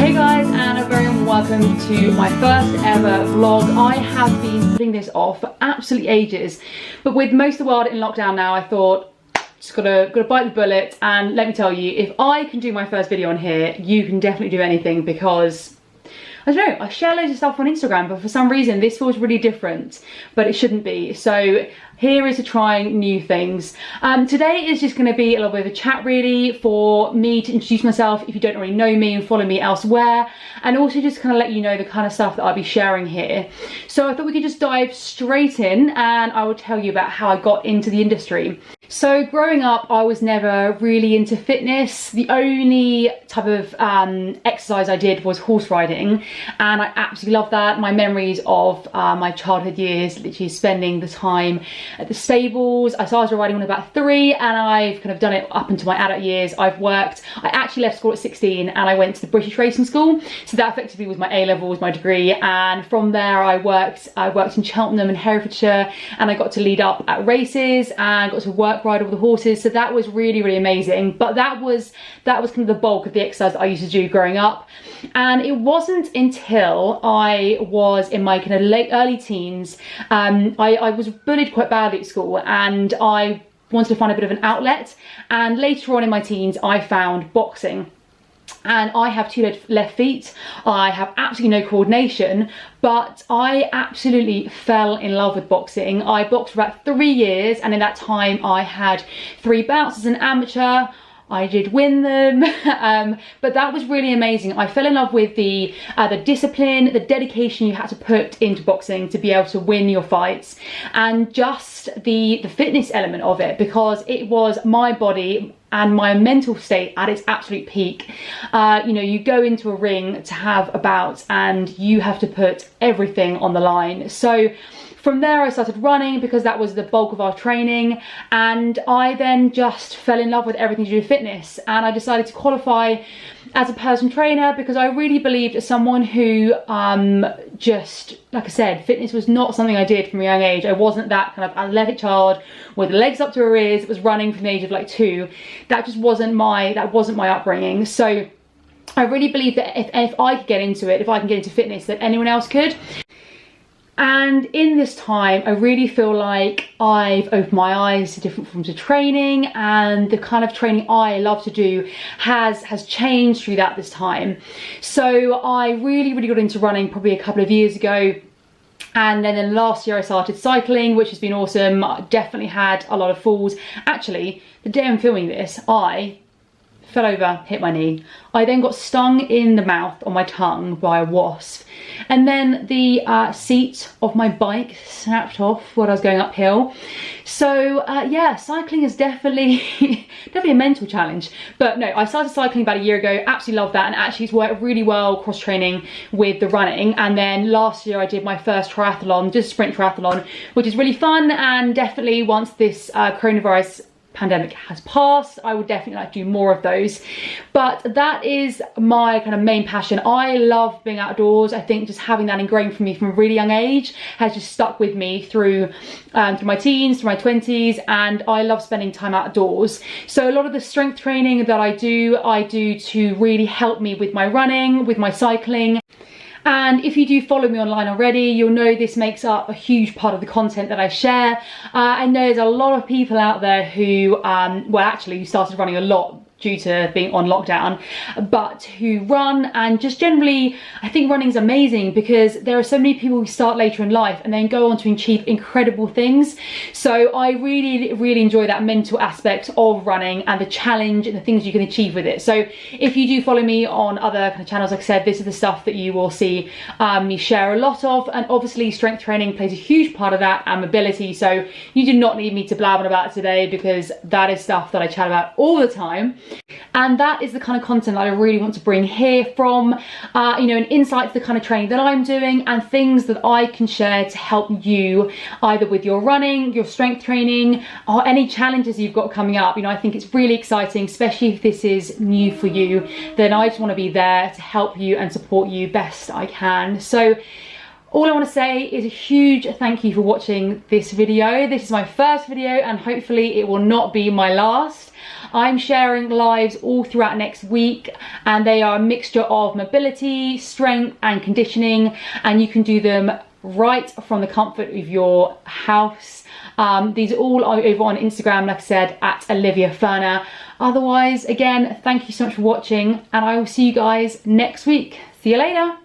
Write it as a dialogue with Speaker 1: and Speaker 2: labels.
Speaker 1: Hey guys, and a very welcome to my first ever vlog. I have been putting this off for absolutely ages, but with most of the world in lockdown now, I thought just gotta bite the bullet. And let me tell you, if I can do my first video on here, you can definitely do anything, because I don't know, I share loads of stuff on Instagram, but for some reason this feels really different, but it shouldn't be. So here is to trying new things. Today is just going to be a little bit of a chat really, for me to introduce myself if you don't already know me and follow me elsewhere, and also just kind of let you know the kind of stuff that I'll be sharing here. So I thought we could just dive straight in, and I will tell you about how I got into the industry. So growing up, I was never really into fitness. The only type of exercise I did was horse riding, and I absolutely loved that. My memories of my childhood years, literally spending the time at the stables. I started riding when I was about 3, and I've kind of done it up into my adult years. I've worked, I actually left school at 16 and I went to the British Racing School. So that effectively was my A-levels, my degree. And from there I worked in Cheltenham and Herefordshire, and I got to lead up at races and got to work ride all the horses. So that was really, really amazing. But that was kind of the bulk of the exercise that I used to do growing up. And it wasn't until I was in my kind of early teens, I was bullied quite badly at school, and I wanted to find a bit of an outlet. And later on in my teens, I found boxing. And I have 2 left feet, I have absolutely no coordination, but I absolutely fell in love with boxing. I boxed for about 3 years, and in that time I had 3 bouts as an amateur. I did win them, but that was really amazing. I fell in love with the discipline, the dedication you had to put into boxing to be able to win your fights, and just the fitness element of it, because it was my body and my mental state at its absolute peak. You know, you go into a ring to have a bout and you have to put everything on the line. So from there I started running, because that was the bulk of our training, and I then just fell in love with everything to do with fitness, and I decided to qualify as a personal trainer, because I really believed, as someone who just, like I said, fitness was not something I did from a young age. I wasn't that kind of athletic child with legs up to her ears that was running from the age of like 2. That just wasn't my upbringing. So I really believe that if I could get into it, if I can get into fitness, that anyone else could. And in this time, I really feel like I've opened my eyes to different forms of training, and the kind of training I love to do has changed through this time. So I really got into running probably a couple of years ago. And then last year I started cycling, which has been awesome. I definitely had a lot of falls. Actually, the day I'm filming this, I fell over, hit my knee. I then got stung in the mouth on my tongue by a wasp, and then the seat of my bike snapped off when I was going uphill. So yeah, cycling is definitely a mental challenge. But no, I started cycling about a year ago, absolutely love that, and actually it's worked really well cross training with the running. And then last year I did my first triathlon, just sprint triathlon, which is really fun, and definitely once this coronavirus pandemic has passed, I would definitely like to do more of those. But that is my kind of main passion. I love being outdoors. I think just having that ingrained for me from a really young age has just stuck with me through my teens, through my 20s, and I love spending time outdoors. So a lot of the strength training that I do to really help me with my running, with my cycling. And if you do follow me online already, you'll know this makes up a huge part of the content that I share. And there's a lot of people out there who, well, actually, who started running a lot due to being on lockdown, but who run, and just generally, I think running is amazing, because there are so many people who start later in life and then go on to achieve incredible things. So I really enjoy that mental aspect of running, and the challenge and the things you can achieve with it. So if you do follow me on other kind of channels, like I said, this is the stuff that you will see me share a lot of. And obviously strength training plays a huge part of that, and mobility. So you do not need me to blab on about it today, because that is stuff that I chat about all the time. And that is the kind of content that I really want to bring here, from you know, an insight to the kind of training that I'm doing, and things that I can share to help you either with your running, your strength training, or any challenges you've got coming up. You know, I think it's really exciting, especially if this is new for you. Then I just want to be there to help you and support you best I can. So all I want to say is a huge thank you for watching this video. This is my first video, and hopefully it will not be my last. I'm sharing lives all throughout next week, and they are a mixture of mobility, strength and conditioning, and you can do them right from the comfort of your house. These are all over on Instagram, like I said, at Olivia Ferner. Otherwise, again, thank you so much for watching, and I will see you guys next week. See you later.